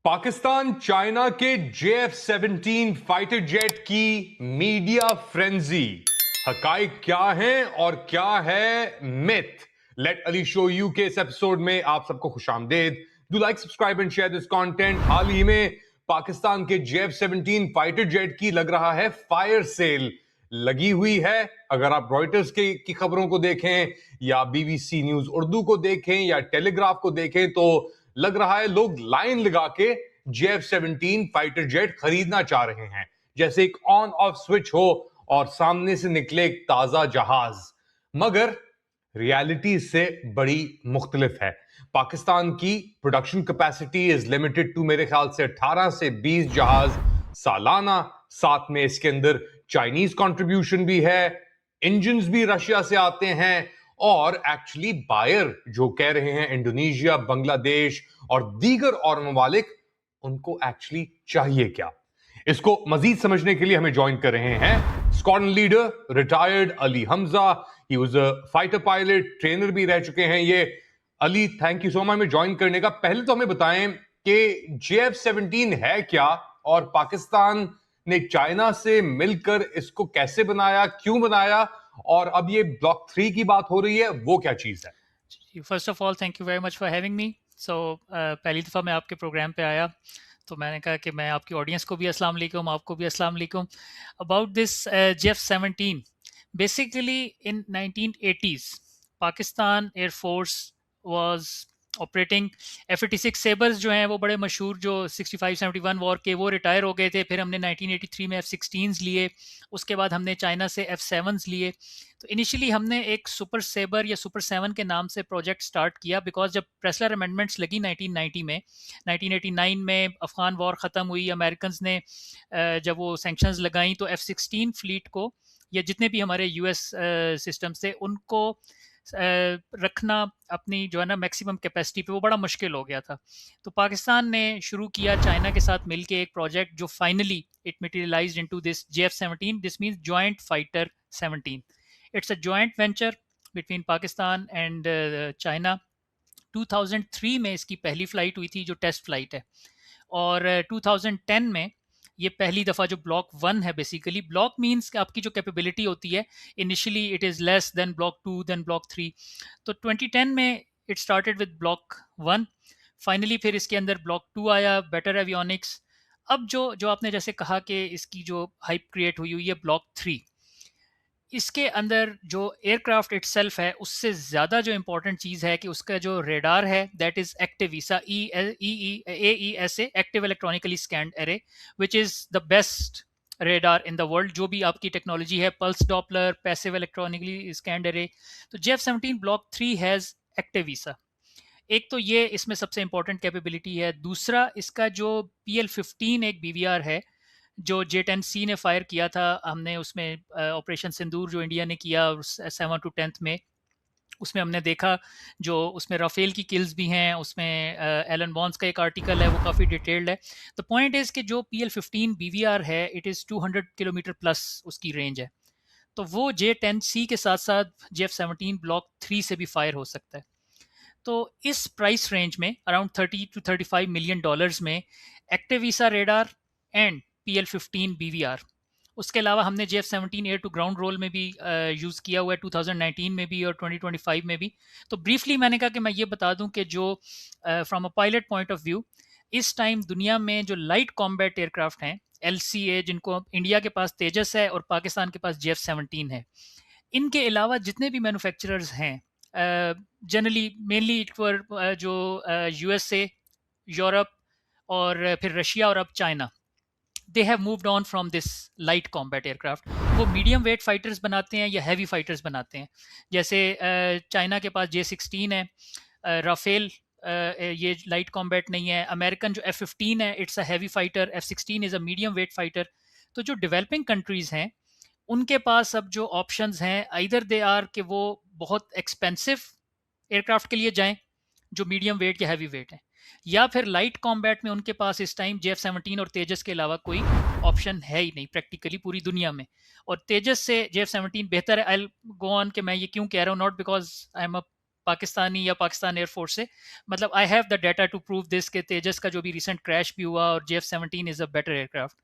Pakistan China के JF-17 fighter jet की media frenzy, हकाइक क्या हैं और क्या है myth. Let Ali show you के इस एपिसोड में आप सबको खुशामदेद। Do like, subscribe and share this content. हाल ही में पाकिस्तान के JF-17 फाइटर जेट की लग रहा है फायर सेल लगी हुई है। अगर आप रॉयटर्स की खबरों को देखें या BBC न्यूज उर्दू को देखें या टेलीग्राफ को देखें तो लग रहा है लोग लाइन लगा के JF-17 फाइटर जेट खरीदना चाह रहे हैं, जैसे एक ऑन ऑफ स्विच हो और सामने से निकले एक ताजा जहाज। मगर रियलिटी इससे बड़ी मुख्तलिफ है। पाकिस्तान की production capacity is limited to मेरे ख्याल से 18 से 20 जहाज सालाना। साथ में इसके अंदर चाइनीज कंट्रीब्यूशन भी है, इंजन्स भी रशिया से आते हैं और एक्चुअली बायर जो कह रहे हैं इंडोनेशिया, बांग्लादेश और दीगर और ममालिक, उनको एक्चुअली चाहिए क्या। इसको मजीद समझने के लिए हमें ज्वाइन कर रहे हैं squadron leader retired Ali Hamza. He was a fighter pilot, trainer भी रह चुके हैं ये। Ali, thank you so much में ज्वाइन करने का। पहले तो हमें बताएं कि JF-17 है क्या और पाकिस्तान ने चाइना से मिलकर इसको कैसे बनाया, क्यों बनाया, और अब ये ब्लॉक 3 की बात हो रही है, वो क्या चीज है। First of all thank you very much for having me. So पहली दफ़ा मैं आपके प्रोग्राम पे आया तो मैंने कहा कि मैं आपकी ऑडियंस को भी अस्सलाम वालेकुम, आपको भी अस्सलाम वालेकुम। About this JF-17, basically in 1980s Pakistan air force was operating F-86 sabres जो हैं वो बड़े मशहूर, जो 65-71 वॉर के, वो रिटायर हो गए थे। फिर हमने 1983 में F-16s लिए, उसके बाद हमने चाइना से F-7s लिए। तो इनिशियली हमने एक सुपर सेबर या सुपर 7 के नाम से प्रोजेक्ट स्टार्ट किया, बिकॉज जब प्रेसलर अमेंडमेंट्स लगी 1990 में, 1989 में अफगान वॉर ख़त्म हुई, अमेरिकन ने जब वो सैंक्शंस लगाई तो F-16 फ्लीट को या जितने भी हमारे US सिस्टम थे उनको रखना अपनी जो है ना मैक्सिमम कैपेसिटी पे, वो बड़ा मुश्किल हो गया था। तो पाकिस्तान ने शुरू किया चाइना के साथ मिलके एक प्रोजेक्ट जो finally it materialised into this JF-17। This means joint fighter 17। It's a joint venture between Pakistan and China. 2003 में इसकी पहली फ्लाइट हुई थी जो टेस्ट फ्लाइट है, और 2010 में ये पहली दफ़ा जो ब्लॉक 1 है, बेसिकली ब्लॉक मीन्स आपकी जो कैपेबिलिटी होती है initially it is less than block 2 than block 3। तो 2010 में it started with block 1, finally फिर इसके अंदर ब्लॉक 2 आया, बेटर एवियोनिक्स। अब जो जो आपने जैसे कहा कि इसकी जो हाइप क्रिएट हुई है ब्लॉक 3, इसके अंदर जो एयरक्राफ्ट इटसेल्फ है उससे ज़्यादा जो इम्पोर्टेंट चीज़ है कि उसका जो रेडार है दैट इज़ एक्टिविसा, AESA, active electronically scanned array, which is the best radar in the world. जो भी आपकी टेक्नोलॉजी है, pulse Doppler, passive electronically scanned array, तो JF-17 ब्लॉक 3 हैज़ एक्टिविसा। एक तो ये इसमें सबसे इंपॉर्टेंट कैपेबिलिटी है। दूसरा, इसका जो PL-15 एक BVR है जो J-10C ने फायर किया था, हमने उसमें ऑपरेशन सिंदूर जो इंडिया ने किया 7 to 10 में, उसमें हमने देखा जो उसमें राफेल की किल्स भी हैं, उसमें एलन बॉन्स का एक आर्टिकल है, वो काफ़ी डिटेल्ड है। द पॉइंट इज़ कि जो PL-15 BVR है इट इज़ 200 किलोमीटर प्लस उसकी रेंज है, तो वो J-10C के साथ साथ JF-17 ब्लॉक 3 से भी फायर हो सकता है। तो इस प्राइस रेंज में अराउंड 30 to 35 मिलियन डॉलर्स में एक्टिविसा रेडार एंड PL-15 BVR, उसके अलावा हमने JF-17 air to ground role में भी यूज़ किया हुआ है 2019 में भी और 2025 में भी। तो ब्रीफली मैंने कहा कि मैं ये बता दूं कि जो from a pilot point of view इस टाइम दुनिया में जो लाइट कॉम्बैट एयरक्राफ्ट हैं LCA, जिनको इंडिया के पास तेजस है और पाकिस्तान के पास JF-17 है, इनके अलावा जितने भी मैन्युफैक्चरर्स हैं जनरली मेनली इट वर जो USA, यूरोप और फिर रशिया और अब China, they have moved on from this light combat aircraft. वो मीडियम वेट फाइटर्स बनाते हैं या हैवी फाइटर्स बनाते हैं। जैसे चाइना के पास J-16 है, राफेल ये लाइट कॉम्बैट नहीं है। अमेरिकन जो F-15 है it's a heavy fighter, F-16 is a medium weight fighter. तो जो डेवलपिंग कंट्रीज़ हैं उनके पास अब जो ऑप्शंस हैं आइदर दे आर कि वो बहुत एक्सपेंसिव एयरक्राफ्ट के लिए जाएं जो मीडियम वेट या हैवी वेट है, या फिर लाइट कॉम्बैट में उनके पास इस टाइम JF-17 और तेजस के अलावा कोई ऑप्शन है ही नहीं प्रैक्टिकली पूरी दुनिया में। और तेजस से JF-17 बेहतर है। आई गो ऑन कि मैं ये क्यों कह रहा हूँ, not because I am a Pakistani या पाकिस्तान एयरफोर्स से, मतलब I have the data to prove this के तेजस का जो भी रिसेंट क्रैश भी हुआ और JF-17 is a better aircraft.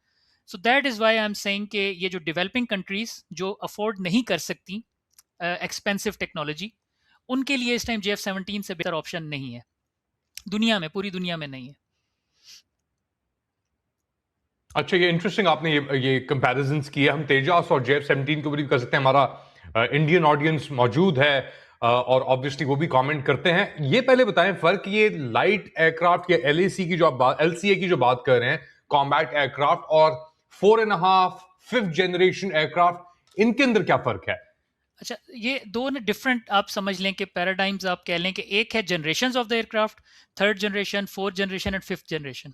So that is why I am saying कि ये जो डेवलपिंग कंट्रीज जो अफोर्ड नहीं कर सकती एक्सपेंसिव टेक्नोलॉजी, उनके लिए इस टाइम JF-17 से बेहतर ऑप्शन नहीं है दुनिया में, पूरी दुनिया में नहीं है. अच्छा, ये इंटरेस्टिंग आपने ये कंपैरिजंस किए. हम तेजास और JF-17 के ऊपर भी कर सकते हैं. हमारा इंडियन ऑडियंस मौजूद है और ऑब्वियसली वो भी कमेंट करते हैं. ये पहले बताएं फर्क, ये लाइट एयरक्राफ्ट या LAC की जो आप बात, LCA की जो बात कर रहे हैं, कॉम्बैट एयरक्राफ्ट, और 4.5 5th जनरेशन एयरक्राफ्ट, इनके अंदर क्या फर्क है? अच्छा, ये दो ना डिफरेंट आप समझ लें कि पैराडाइम्स आप कह लें कि एक है generations of the aircraft, third generation, fourth generation and fifth generation.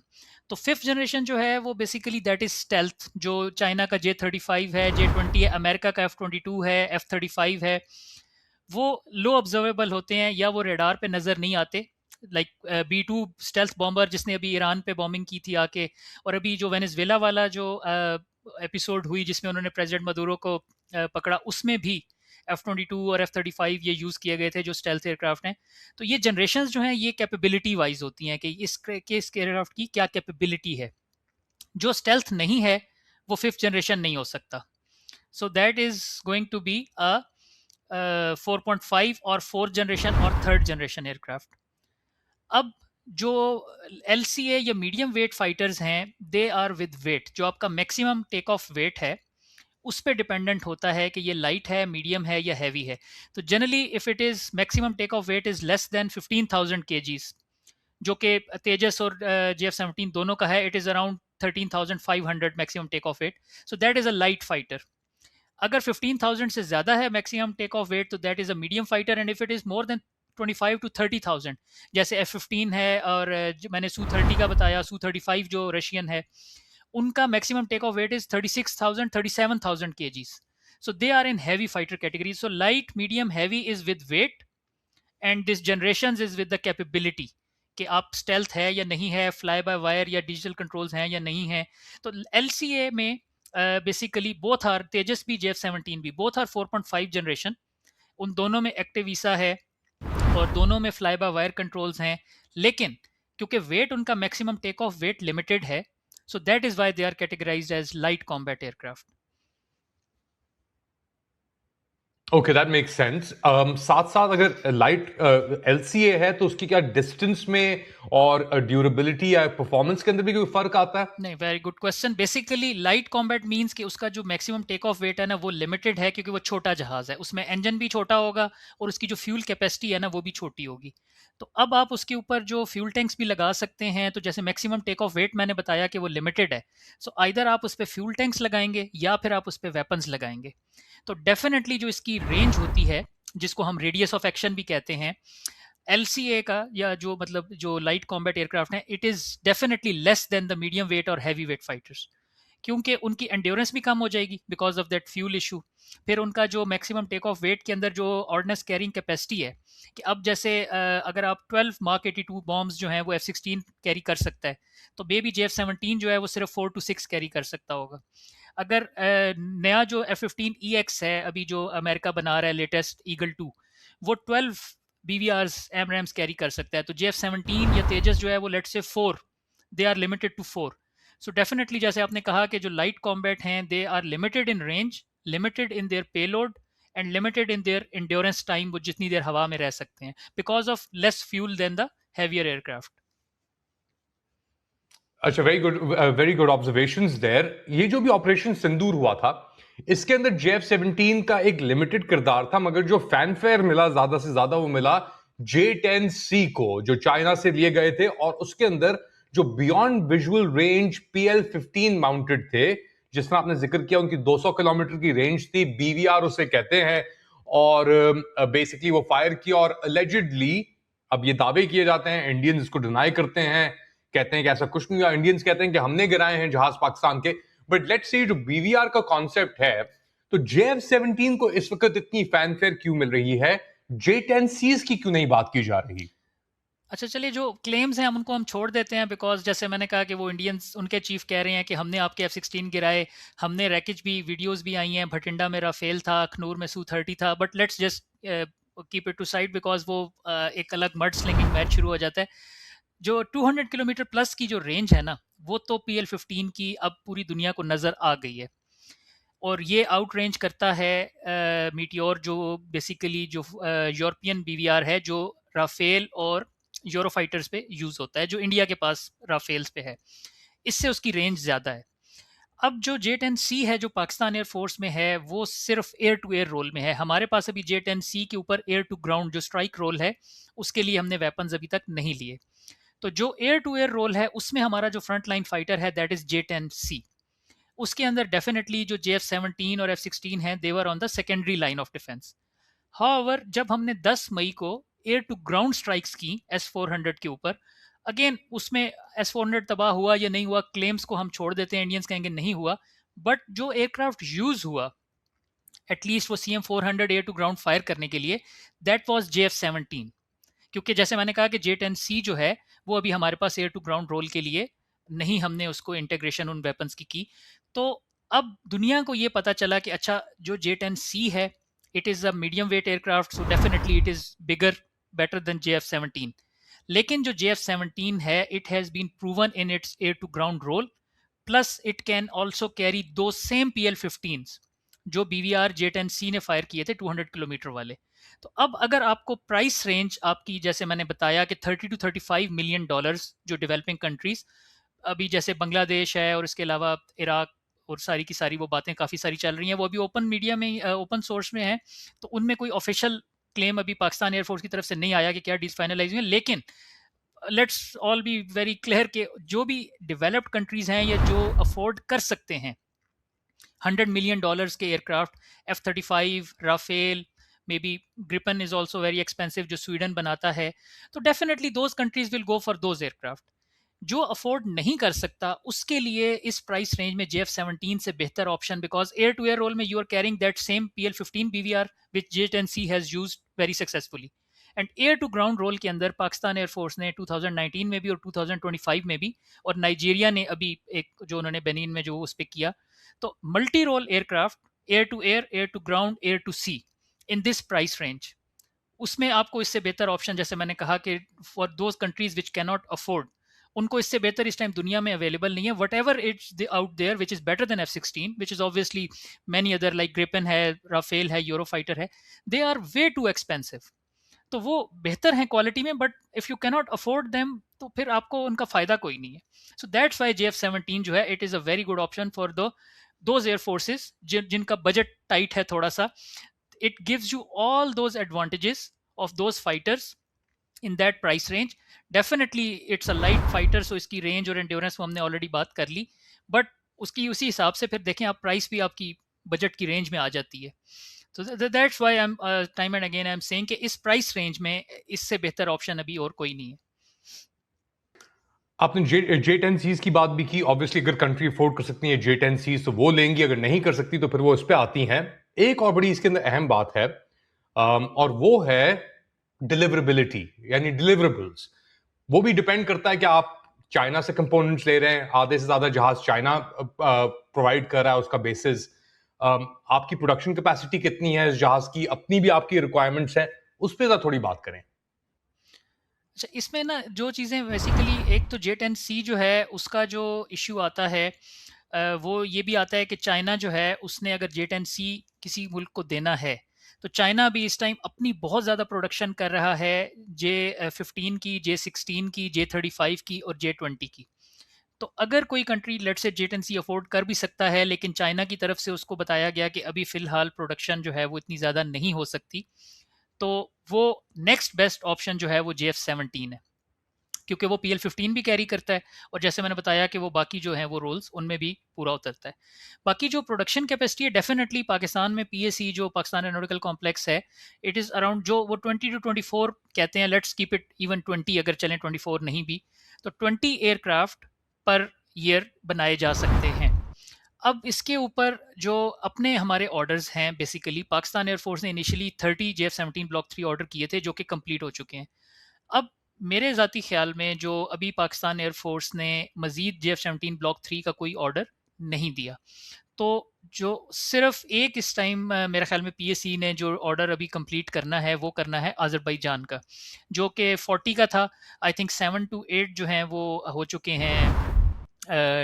तो फिफ्थ जनरेशन जो है वो बेसिकली दैट इज स्टेल्थ, जो चाइना का J-35 है, J-20 है, अमेरिका का F-22 है, F-35 है. वो लो ऑब्जर्वेबल होते हैं या वो रेडार पे नज़र नहीं आते. लाइक B-2 स्टेल्थ बॉम्बर जिसने अभी ईरान पे बॉम्बिंग की थी आके, और अभी जो वेनेजुएला वाला जो एपिसोड हुई जिसमें उन्होंने प्रेसिडेंट मदुरो को पकड़ा, उसमें भी F-22 और F-35 ये यूज़ किए गए थे जो स्टेल्थ एयरक्राफ्ट हैं. तो ये जनरेशन जो हैं ये कैपेबिलिटी वाइज होती हैं कि इस एयरक्राफ्ट की क्या कैपेबिलिटी है. जो स्टेल्थ नहीं है वो फिफ्थ जनरेशन नहीं हो सकता. So that is going to be a 4.5 और फोर्थ जनरेशन और थर्ड जनरेशन एयरक्राफ्ट. अब जो LCA या मीडियम वेट फाइटर्स हैं, दे आर विद वेट, जो आपका मैक्सिमम टेक ऑफ वेट है उस पर डिपेंडेंट होता है कि ये लाइट है, मीडियम है या हैवी है. तो generally if it is maximum take off weight is less than 15,000 kgs, जो कि तेजस और JF-17 दोनों का है, it is around 13,500 maximum take off weight. So that is a light fighter. अगर 15,000 से ज्यादा है मैक्सिमम टेक ऑफ वेट तो that is a medium fighter. And if it is more than 25 to 30,000, जैसे F-15 है और मैंने Su-30 का बताया, Su-35 जो रशियन है, उनका maximum take off weight is 36,000 37,000 kgs. So they are in heavy fighter category. So light, medium, heavy is with weight, and this generations is with the capability कि आप स्टेल्थ है या नहीं है, फ्लाई बाय वायर या digital controls हैं या नहीं है. तो LCA में बेसिकली बोथ आर, तेजस भी JF-17 भी, बोथ आर 4.5 जनरेशन. उन दोनों में एक्टिव ईसा है और दोनों में फ्लाई बाय वायर कंट्रोल्स हैं. लेकिन क्योंकि वेट उनका maximum take off weight limited है, so that is why they are categorised as light combat aircraft. Okay, that makes sense. साथ साथ अगर लाइट LCA है तो उसकी क्या डिस्टेंस में और ड्यूरेबिलिटी या परफॉर्मेंस के अंदर भी कोई फर्क आता है? नहीं, very good question. Basically light combat means कि उसका जो मैक्सिमम टेक ऑफ वेट है ना वो लिमिटेड है, क्योंकि वो छोटा जहाज है, उसमें इंजन भी छोटा होगा और उसकी जो फ्यूल कैपेसिटी है ना वो भी छोटी होगी. तो अब आप उसके ऊपर जो फ्यूल टैंक्स भी लगा सकते हैं. तो जैसे मैक्सिमम टेक ऑफ वेट मैंने बताया कि वो लिमिटेड है, सो आइदर आप उस पर फ्यूल टैंक्स लगाएंगे या फिर आप उस पर वेपन्स लगाएंगे. तो डेफिनेटली जो इसकी रेंज होती है, जिसको हम रेडियस ऑफ एक्शन भी कहते हैं, LCA का या जो मतलब जो लाइट कॉम्बैट एयरक्राफ्ट है, it is definitely less than the medium wait और हैवी वेट फाइटर्स, क्योंकि उनकी एंड्योरेंस भी कम हो जाएगी because of that fuel issue. फिर उनका जो मैक्सिमम टेक ऑफ वेट के अंदर जो ऑर्डिनेंस कैरिंग कैपेसिटी है, कि अब जैसे अगर आप 12 Mark 82 बॉम्ब्स जो हैं वो F-16 कैरी कर सकता है, तो बेबी JF-17 जो है वो सिर्फ 4 to 6 कैरी कर सकता होगा. अगर नया जो F-15EX है अभी जो अमेरिका बना रहा है लेटेस्ट ईगल 2, वो 12 BVRs AMRAAMs कैरी कर सकता है. तो JF-17 या तेजस जो है वो लेट से 4, they are limited to 4. So definitely जैसे आपने कहा कि जो लाइट कॉम्बैट हैं they are limited in range, limited in their payload and limited in their endurance time, वो जितनी देर हवा में रह सकते हैं because of less fuel than the heavier aircraft. अच्छा, वेरी गुड ऑब्जर्वेशंस देयर. ये जो भी ऑपरेशन सिंदूर हुआ था, इसके अंदर JF-17 का एक लिमिटेड किरदार था, मगर जो फैनफेयर मिला ज्यादा से ज्यादा वो मिला J-10C को, जो चाइना से लिए गए थे, और उसके अंदर जो beyond visual range PL-15 mounted थे, जिसमें आपने जिक्र किया उनकी 200 किलोमीटर की रेंज थी, BVR उसे कहते हैं. और बेसिकली वो फायर किया, और अलेजिडली अब ये दावे किए जाते हैं, इंडियंस इसको डिनाई करते हैं, कहते हैं कि ऐसा कुछ नहीं हुआ. इंडियंस कहते हैं कि हमने गिराए हैं जहाज पाकिस्तान के. बट लेट्स सी, जो BVR का कॉन्सेप्ट है, तो JF-17 को इस वक्त इतनी फैनफेयर क्यों मिल रही है, J-10Cs की क्यों नहीं बात की जा रही? अच्छा, चलिए, जो क्लेम्स हैं हम उनको हम छोड़ देते हैं, बिकॉज जैसे मैंने कहा कि वो इंडियंस, उनके चीफ कह रहे हैं कि हमने आपके F-16 गिराए, हमने रैकेज भी, वीडियोस भी आई हैं, भटिंडा में राफेल था, अखनूर में Su-30 था. But let's just keep it to side because वो एक अलग मड स्लिंगिंग मैच शुरू हो जाता है। जो 200 किलोमीटर प्लस की जो रेंज है ना, वो तो PL-15 की अब पूरी दुनिया को नज़र आ गई है। और ये आउट रेंज करता है मीटियोर, जो बेसिकली जो यूरोपियन BVR है, जो राफेल और यूरोफाइटर्स पे यूज़ होता है, जो इंडिया के पास राफेल्स पे है, इससे उसकी रेंज ज़्यादा है। अब जो J-10C है जो पाकिस्तान एयरफोर्स में है, वो सिर्फ एयर टू एयर रोल में है। हमारे पास अभी J-10C के ऊपर एयर टू ग्राउंड जो स्ट्राइक रोल है, उसके लिए हमने वेपन्स अभी तक नहीं लिए। तो जो एयर टू एयर रोल है, उसमें हमारा जो फ्रंट लाइन फाइटर है, दैट इज J-10C। उसके अंदर डेफिनेटली जो JF-17 और F-16 है, they were on the secondary line of defence. However जब हमने 10 मई को एयर टू ग्राउंड स्ट्राइक्स की S-400 के ऊपर, अगेन उसमें S-400 तबाह हुआ या नहीं हुआ, क्लेम्स को हम छोड़ देते हैं, इंडियंस कहेंगे नहीं हुआ, बट जो एयरक्राफ्ट यूज हुआ एटलीस्ट वो CM-400 air to ground fire करने के लिए, दैट वाज JF-17। क्योंकि जैसे मैंने कहा कि J-10C जो है, वो अभी हमारे पास एयर टू ग्राउंड रोल के लिए नहीं, हमने उसको इंटीग्रेशन उन वेपन्स की। तो अब दुनिया को ये पता चला कि अच्छा, जो J-10C है, it is a medium weight aircraft, so definitely it is bigger, better than JF-17। लेकिन जो JF-17 है, it has been proven in its air to ground role, plus it can also carry दो same PL-15s जो BVR J-10C ने fire किए थे 200 kilometre वाले। तो अब अगर आपको प्राइस रेंज आपकी, जैसे मैंने बताया कि 30 टू 35 मिलियन डॉलर्स, जो डेवलपिंग कंट्रीज अभी जैसे बांग्लादेश है और इसके अलावा इराक और सारी की सारी वो बातें काफ़ी सारी चल रही हैं, वो अभी ओपन मीडिया में, ओपन सोर्स में है, तो उनमें कोई ऑफिशियल क्लेम अभी पाकिस्तान एयरफोर्स की तरफ से नहीं आया कि क्या डीज फाइनलाइज हुई है। लेकिन let's all be very clear कि जो भी डेवलप्ड कंट्रीज हैं या जो अफोर्ड कर सकते हैं $100 मिलियन के aircraft, F-35, Rafale, may be Gripen is also very expensive जो स्वीडन बनाता है, तो definitely those countries will go for those aircraft. जो अफोर्ड नहीं कर सकता उसके लिए इस प्राइस रेंज में JF-17 से बेहतर option, because air to air role में you are carrying that same PL-15 BVR which J-10C has used very successfully. And air to ground role के अंदर पाकिस्तान एयरफोर्स ने 2019 में भी और 2025 में भी, और नाइजीरिया ने अभी एक जो उन्होंने बेनिन में जो उस पर किया, तो multi role aircraft, air to ground, air to sea, in this price range, उसमें आपको इससे बेहतर ऑप्शन, जैसे मैंने कहा कि for those countries which can not afford, उनको इससे बेहतर इस टाइम दुनिया में अवेलेबल नहीं है। Whatever it's out there which is better than F-16, which is obviously many other, like Gripen है, राफेल है, यूरोफाइटर है, they are way too expensive. तो वो बेहतर हैं क्वालिटी में, but if you can not afford them, तो फिर आपको उनका फ़ायदा कोई नहीं है। सो दैट्स वाई JF-17 जो है, it is a very good option for the those air forces जिनका बजट टाइट है थोड़ा सा। it gives you all those advantages of those fighters in that price range. Definitely it's a light fighter, so इसकी range और endurance को हमने already बात कर ली, बट उसकी उसी हिसाब से फिर देखें आप, प्राइस भी आपकी बजट की रेंज में आ जाती है। तो that's why I am time and again I am saying कि इस प्राइस रेंज में इससे बेहतर ऑप्शन अभी और कोई नहीं है। आपने J-10Cs की बात भी की। ऑब्वियसली अगर कंट्री अफोर्ड कर सकती है J-10Cs तो वो लेंगी, अगर नहीं कर सकती तो फिर वो इस पे आती हैं। एक और बड़ी इसके अंदर अहम बात है, और वो है डिलीवरेबिलिटी, यानी डिलीवरेबल्स। वो भी डिपेंड करता है कि आप चाइना से कंपोनेंट्स ले रहे हैं, आधे से ज्यादा जहाज चाइना प्रोवाइड कर रहा है उसका बेसिस। आपकी प्रोडक्शन कैपेसिटी कितनी है इस जहाज की, अपनी भी आपकी रिक्वायरमेंट्स है, उस पर थोड़ी बात करें। अच्छा, इसमें ना जो चीज़ें बेसिकली, एक तो J-10C जो है उसका जो इशू आता है, वो ये भी आता है कि चाइना जो है, उसने अगर J-10C किसी मुल्क को देना है, तो चाइना भी इस टाइम अपनी बहुत ज़्यादा प्रोडक्शन कर रहा है J-15 की, J-16 की, J-35 की और J-20 की। तो अगर कोई कंट्री लेट से J-10C अफोर्ड कर भी सकता है, लेकिन चाइना की तरफ से उसको बताया गया कि अभी फ़िलहाल प्रोडक्शन जो है वो इतनी ज़्यादा नहीं हो सकती, तो वो नेक्स्ट बेस्ट ऑप्शन जो है वो JF-17 है, क्योंकि वो PL-15 भी कैरी करता है, और जैसे मैंने बताया कि वो बाकी जो हैं वो रोल्स उनमें भी पूरा उतरता है। बाकी जो प्रोडक्शन कैपेसिटी है, डेफिनेटली पाकिस्तान में PAC जो पाकिस्तान एरोनॉटिकल कॉम्प्लेक्स है, इट इज़ अराउंड, जो वो 20 टू 24 कहते हैं, लेट्स कीप इट इवन 20 अगर चलें, 24 नहीं भी, तो 20 एयरक्राफ्ट पर ईयर बनाए जा सकते हैं। अब इसके ऊपर जो अपने हमारे ऑर्डर्स हैं, बेसिकली पाकिस्तान एयरफोर्स ने इनिशियली 30 JF-17 ब्लॉक 3 ऑर्डर किए थे, जो कि कंप्लीट हो चुके हैं। अब मेरे ज़ाती ख्याल में जो अभी पाकिस्तान एयरफोर्स ने मज़ीद JF-17 ब्लॉक 3 का कोई ऑर्डर नहीं दिया, तो जो सिर्फ एक इस टाइम मेरे ख्याल में पीएसई ने जो ऑर्डर अभी कंप्लीट करना है वो करना है अजरबैजान का, जो कि 40 का था। आई थिंक 7 to 8 जो हैं वो हो चुके हैं,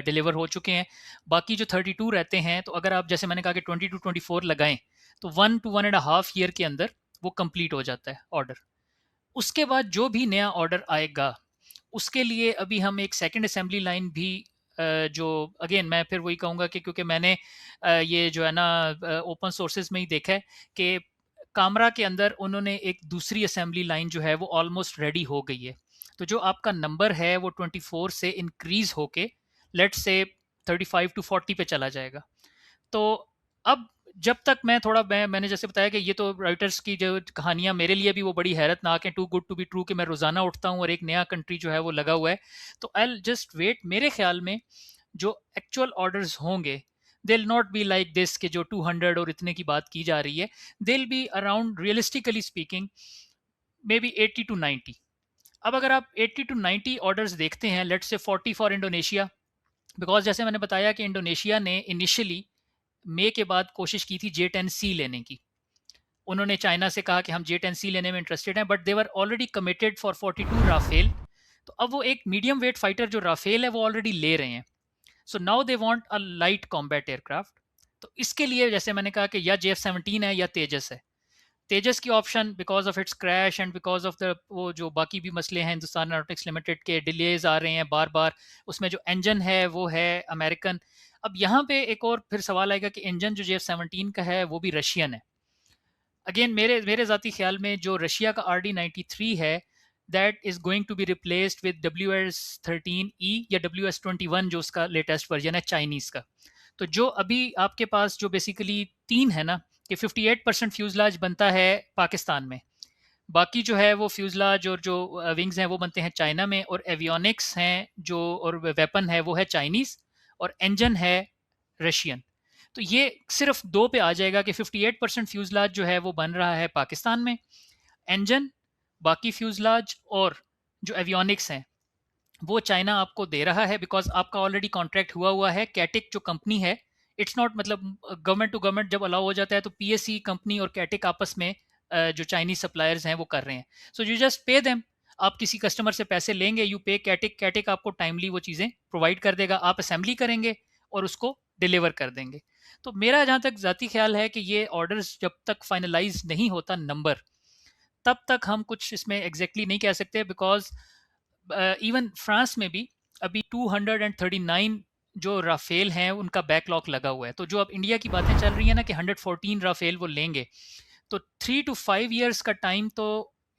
डिलीवर हो चुके हैं। बाकी जो 32 रहते हैं, तो अगर आप जैसे मैंने कहा कि 20 to 24 लगाएं तो 1 to 1.5 ईयर के अंदर वो कंप्लीट हो जाता है ऑर्डर। उसके बाद जो भी नया ऑर्डर आएगा उसके लिए अभी हम एक सेकंड असेंबली लाइन भी जो अगेन मैं फिर वही कहूँगा कि क्योंकि मैंने ये जो है ना ओपन सोर्सेज में ही देखा है कि कामरा के अंदर उन्होंने एक दूसरी असेंबली लाइन जो है वो ऑलमोस्ट रेडी हो गई है। तो जो आपका नंबर है वो 24 से इंक्रीज होके लेट्स से 35 to 40 पे चला जाएगा। तो अब जब तक मैंने जैसे बताया कि ये तो राइटर्स की जो कहानियां मेरे लिए भी वो बड़ी हैरतनाक है, too good to be true, कि मैं रोजाना उठता हूँ और एक नया कंट्री जो है वो लगा हुआ है। तो आई जस्ट वेट। मेरे ख्याल में जो एक्चुअल ऑर्डर्स होंगे they not be like this कि जो 200 और इतने की बात की जा रही है। दे be around realistically speaking may be 80 to 90। अब अगर आप 80 to 90 ऑर्डर्स देखते हैं, let's say 40 for Indonesia, because जैसे मैंने बताया कि इंडोनेशिया ने इनिशियली मई के बाद कोशिश की थी J-10C लेने की। उन्होंने चाइना से कहा कि हम J-10C लेने में इंटरेस्टेड हैं, but they were already committed for 42 Rafale. तो अब वो एक मीडियम वेट फाइटर जो राफेल है वो ऑलरेडी ले रहे हैं। So now they want a light combat aircraft. तो इसके लिए जैसे मैंने कहा कि या JF-17 है या तेजस है। तेजस की option because of its crash and because of the वो जो बाकी भी मसले हैं, हिंदुस्तान एरोनॉटिक्स लिमिटेड के डिलेज आ रहे हैं बार बार, उसमें जो इंजन है वो है अमेरिकन। अब यहाँ पे एक और फिर सवाल आएगा कि इंजन जो JF-17 का है वो भी रशियन है। अगेन मेरे ज़ाती ख्याल में जो रशिया का RD-93 है that is going to be replaced with WS-13E या WS-21 जो उसका लेटेस्ट वर्जन है चाइनीज़ का। तो जो अभी आपके पास जो बेसिकली 3 है ना, कि 58% फ्यूजलाज बनता है पाकिस्तान में, बाकी जो है वो फ्यूजलाज और जो विंग्स हैं वो बनते हैं चाइना में, और एवियोनिक्स हैं जो और वेपन है वो है चाइनीज़, और इंजन है रशियन। तो ये सिर्फ 2 पे आ जाएगा कि 58% फ्यूजलाज जो है वो बन रहा है पाकिस्तान में, इंजन, बाकी फ्यूजलाज और जो एवियोनिक्स हैं वो चाइना आपको दे रहा है, बिकॉज आपका ऑलरेडी कॉन्ट्रैक्ट हुआ है। कैटिक जो कंपनी है, इट्स नॉट मतलब गवर्नमेंट टू गवर्नमेंट जब अलाउ हो जाता है तो पीएससी कंपनी और कैटिक आपस में जो चाइनीज सप्लायर्स हैं वो कर रहे हैं। So you just pay them. आप किसी कस्टमर से पैसे लेंगे, यू पे कैटिक, कैटिक आपको टाइमली वो चीज़ें प्रोवाइड कर देगा, आप असेंबली करेंगे और उसको डिलीवर कर देंगे। तो मेरा जहाँ तक ज़ाती ख्याल है कि ये ऑर्डर्स जब तक फाइनलाइज नहीं होता नंबर, तब तक हम कुछ इसमें एग्जैक्टली नहीं कह सकते, बिकॉज इवन फ्रांस में भी अभी 239 जो राफेल हैं उनका बैकलॉग लगा हुआ है। तो जो अब इंडिया की बातें चल रही है ना कि 114 राफेल वो लेंगे, तो 3 to 5 ईयर्स का टाइम तो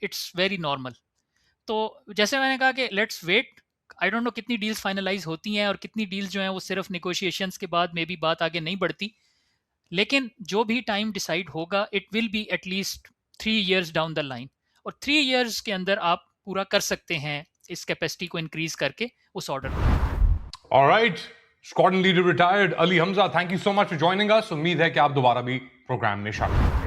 इट्स वेरी नॉर्मल। तो जैसे मैंने कहा कि let's wait. I don't know कितनी डील्स फाइनलाइज होती हैं और कितनी डील्स जो हैं वो सिर्फ निगोशिएशंस के बाद में भी बात आगे नहीं बढ़ती, लेकिन जो भी टाइम डिसाइड होगा it will be at least 3 years down the line, और 3 ईयर्स के अंदर आप पूरा कर सकते हैं इस कैपेसिटी को इंक्रीज करके उस ऑर्डर को। Alright, squadron leader retired Ali Hamza, thank you so much for joining us. उम्मीद है कि आप दोबारा भी प्रोग्राम में शामिल होंगे।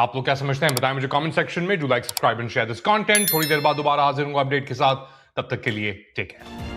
आप लोग क्या समझते हैं बताएं मुझे कमेंट सेक्शन में। Do like, subscribe and share this content. थोड़ी देर बाद दोबारा हाजिर हूंगा अपडेट के साथ, तब तक के लिए टेक केयर।